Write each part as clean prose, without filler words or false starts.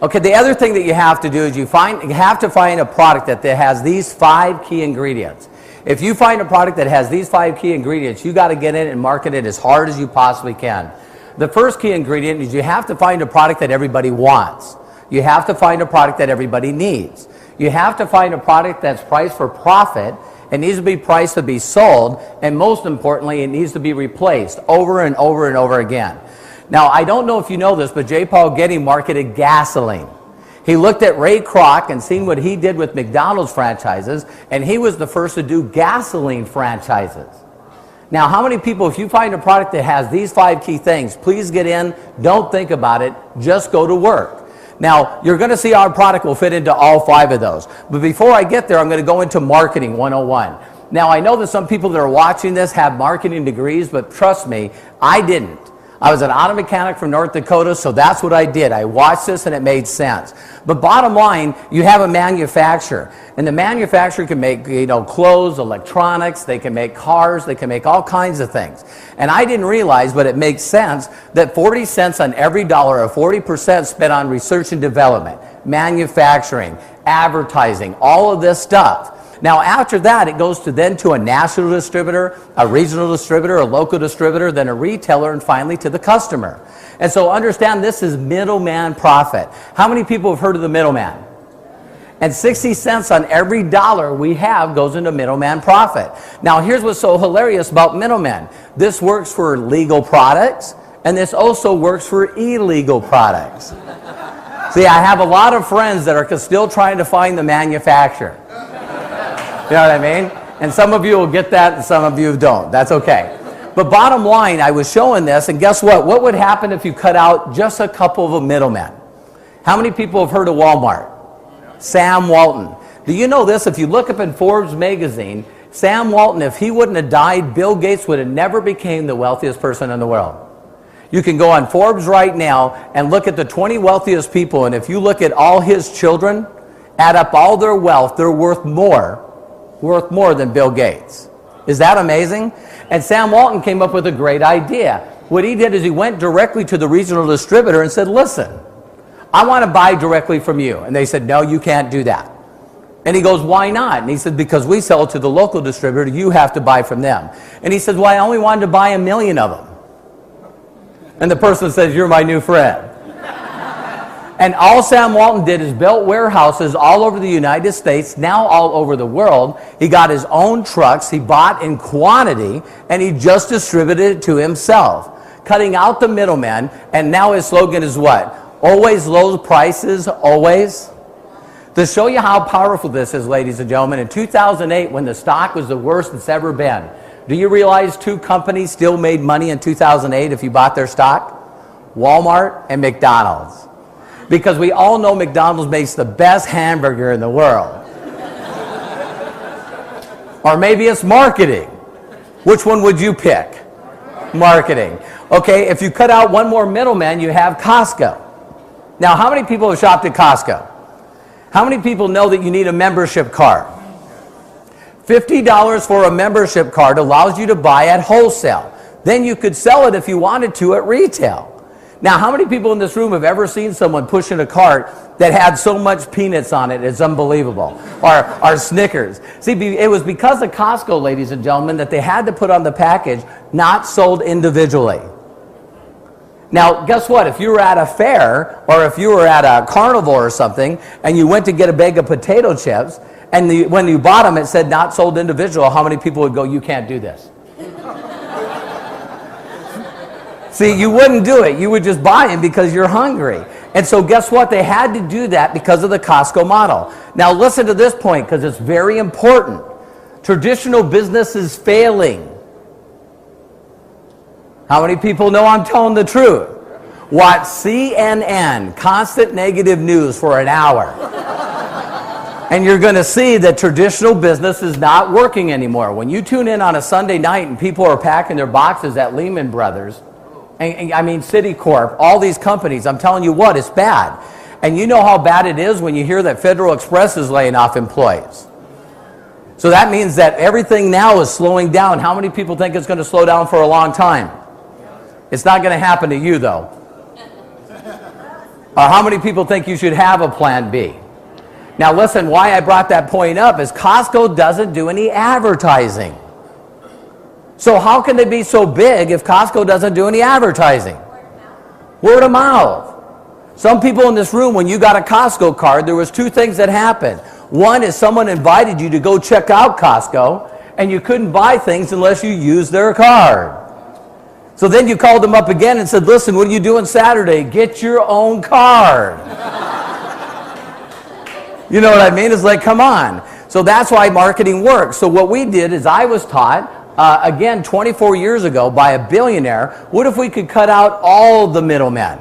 Okay, the other thing that you have to do is you have to find a product that has these 5 key ingredients. If you find a product that has these 5 key ingredients, you got to get in and market it as hard as you possibly can. The first key ingredient is you have to find a product that everybody wants. You have to find a product that everybody needs. You have to find a product that's priced for profit. It needs to be priced to be sold, and most importantly, it needs to be replaced over and over and over again. Now, I don't know if you know this, but J. Paul Getty marketed gasoline. He looked at Ray Kroc and seen what he did with McDonald's franchises, and he was the first to do gasoline franchises. Now, how many people, if you find a product that has these 5 key things, please get in, don't think about it, just go to work. Now, you're going to see our product will fit into all 5 of those. But before I get there, I'm going to go into Marketing 101. Now, I know that some people that are watching this have marketing degrees, but trust me, I didn't. I was an auto mechanic from North Dakota, so that's what I did. I watched this and it made sense. But bottom line, you have a manufacturer, and the manufacturer can make, clothes, electronics, they can make cars, they can make all kinds of things. And I didn't realize, but it makes sense, that 40 cents on every dollar, or 40% spent on research and development, manufacturing, advertising, all of this stuff. Now, after that, it goes to a national distributor, a regional distributor, a local distributor, then a retailer, and finally to the customer. And so understand this is middleman profit. How many people have heard of the middleman? And 60 cents on every dollar we have goes into middleman profit. Now, here's what's so hilarious about middlemen. This works for legal products, and this also works for illegal products. See, I have a lot of friends that are still trying to find the manufacturer. You know what I mean? And some of you will get that and some of you don't. That's okay. But bottom line, I was showing this, and guess what? What would happen if you cut out just a couple of the middlemen? How many people have heard of Walmart? Sam Walton. Do you know this? If you look up in Forbes magazine, Sam Walton, if he wouldn't have died, Bill Gates would have never became the wealthiest person in the world. You can go on Forbes right now and look at the 20 wealthiest people, and if you look at all his children, add up all their wealth, they're worth more than Bill Gates. Is that amazing? And Sam Walton came up with a great idea. What he did is he went directly to the regional distributor and said, listen, I want to buy directly from you. And they said, no, you can't do that. And he goes, why not? And he said, because we sell to the local distributor, you have to buy from them. And he said, well, I only wanted to buy 1 million of them. And the person says, you're my new friend. And all Sam Walton did is built warehouses all over the United States, now all over the world. He got his own trucks, he bought in quantity, and he just distributed it to himself, cutting out the middleman. And now his slogan is what? Always low prices, always. To show you how powerful this is, ladies and gentlemen, in 2008, when the stock was the worst it's ever been, do you realize 2 companies still made money in 2008 if you bought their stock? Walmart and McDonald's. Because we all know McDonald's makes the best hamburger in the world. Or maybe it's marketing. Which one would you pick? Marketing. Okay, if you cut out one more middleman, you have Costco. Now, how many people have shopped at Costco? How many people know that you need a membership card? $50 for a membership card allows you to buy at wholesale. Then you could sell it if you wanted to at retail. Now, how many people in this room have ever seen someone pushing a cart that had so much peanuts on it, it's unbelievable? Or Snickers. See, it was because of Costco, ladies and gentlemen, that they had to put on the package, not sold individually. Now, guess what? If you were at a fair, or if you were at a carnival or something, and you went to get a bag of potato chips, and when you bought them, it said not sold individual, how many people would go, you can't do this? See, you wouldn't do it. You would just buy them because you're hungry. And so guess what? They had to do that because of the Costco model. Now listen to this point because it's very important. Traditional business is failing. How many people know I'm telling the truth? Watch CNN, constant negative news for an hour. And you're going to see that traditional business is not working anymore. When you tune in on a Sunday night and people are packing their boxes at Lehman Brothers, and I mean Citicorp, all these companies, I'm telling you what, it's bad. And you know how bad it is when you hear that Federal Express is laying off employees. So that means that everything now is slowing down. How many people think it's going to slow down for a long time? It's not going to happen to you, though. Or how many people think you should have a plan B? Now listen, why I brought that point up is Costco doesn't do any advertising. So how can they be so big if Costco doesn't do any advertising? Word of mouth. Some people in this room, when you got a Costco card, there was two things that happened. One is someone invited you to go check out Costco, and you couldn't buy things unless you used their card. So then you called them up again and said, listen, what are you doing Saturday? Get your own card. You know what I mean? It's like, come on. So that's why marketing works. So what we did is I was taught, again, 24 years ago by a billionaire, what if we could cut out all the middlemen,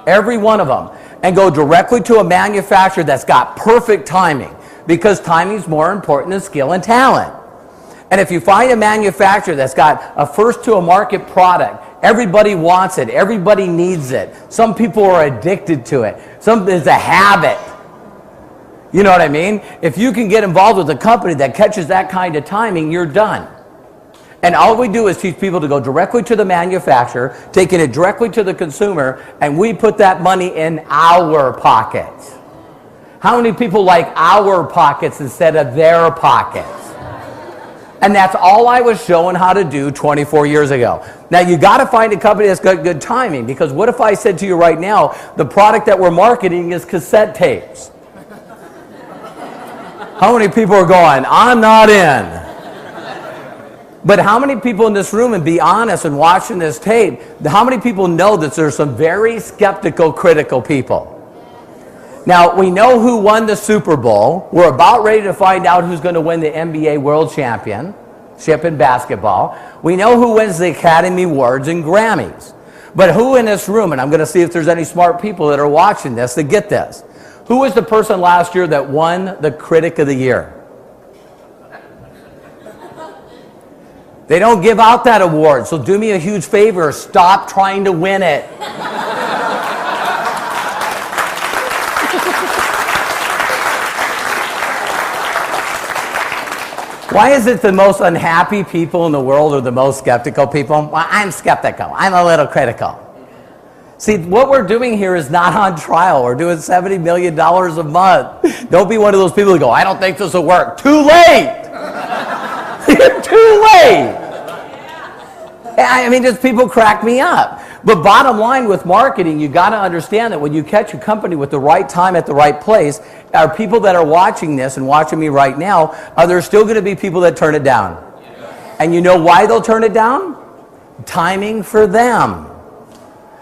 every one of them, and go directly to a manufacturer that's got perfect timing, because timing is more important than skill and talent. And if you find a manufacturer that's got a first-to-a-market product, everybody wants it, everybody needs it. Some people are addicted to it. It's a habit. You know what I mean? If you can get involved with a company that catches that kind of timing, you're done. And all we do is teach people to go directly to the manufacturer, taking it directly to the consumer, and we put that money in our pockets. How many people like our pockets instead of their pockets? And that's all I was showing how to do 24 years ago. Now you got to find a company that's got good timing, because what if I said to you right now, the product that we're marketing is cassette tapes? How many people are going, I'm not in? But how many people in this room, and be honest and watching this tape, how many people know that there's some very skeptical, critical people? Now, we know who won the Super Bowl. We're about ready to find out who's going to win the NBA World Championship in basketball. We know who wins the Academy Awards and Grammys. But who in this room, and I'm going to see if there's any smart people that are watching this that get this. Who was the person last year that won the Critic of the Year? They don't give out that award, so do me a huge favor, stop trying to win it. Why is it the most unhappy people in the world are the most skeptical people? Well, I'm skeptical. I'm a little critical. See, what we're doing here is not on trial. We're doing $70 million a month. Don't be one of those people who go, I don't think this will work. Too late! You're too late! I mean, just people crack me up. But bottom line with marketing, you got to understand that when you catch a company with the right time at the right place, are people that are watching this and watching me right now, are there still going to be people that turn it down? And you know why they'll turn it down? Timing for them.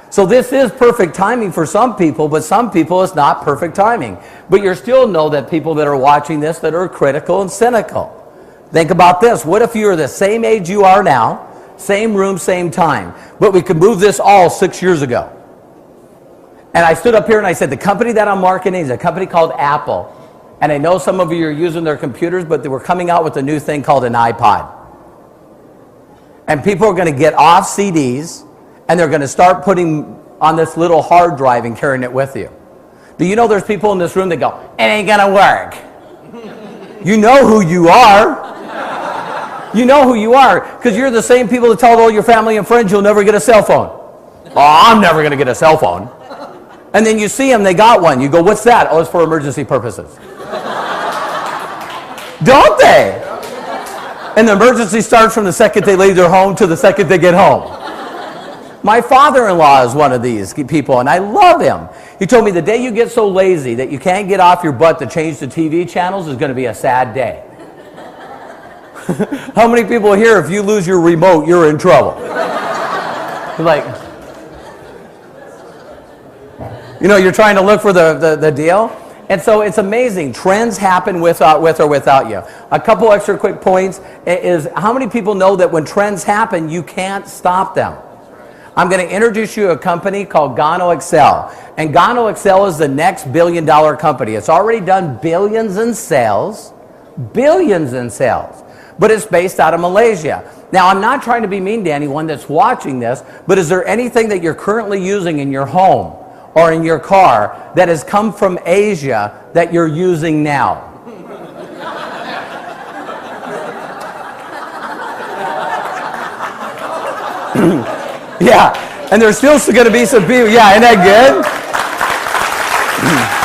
So this is perfect timing for some people, but some people it's not perfect timing. But you still know that people that are watching this that are critical and cynical. Think about this. What if you were the same age you are now, same room, same time, but we could move this all 6 years ago? And I stood up here and I said, the company that I'm marketing is a company called Apple. And I know some of you are using their computers, but they were coming out with a new thing called an iPod. And people are going to get off CDs, and they're going to start putting on this little hard drive and carrying it with you. Do you know there's people in this room that go, it ain't going to work? You know who you are. You know who you are, because you're the same people that tell all your family and friends you'll never get a cell phone. Oh, I'm never going to get a cell phone. And then you see them, they got one. You go, what's that? Oh, it's for emergency purposes. Don't they? And the emergency starts from the second they leave their home to the second they get home. My father-in-law is one of these people, and I love him. He told me the day you get so lazy that you can't get off your butt to change the TV channels is going to be a sad day. How many people here, if you lose your remote, you're in trouble? You're like, you know, you're trying to look for the deal. And so it's amazing. Trends happen with or without you. A couple extra quick points is how many people know that when trends happen, you can't stop them? I'm going to introduce you to a company called Gano Excel. And Gano Excel is the next billion-dollar company. It's already done billions in sales. Billions in sales. But it's based out of Malaysia. Now, I'm not trying to be mean to anyone that's watching this, but is there anything that you're currently using in your home or in your car that has come from Asia that you're using now? Yeah, and there's still going to be some people, yeah, isn't that good? you.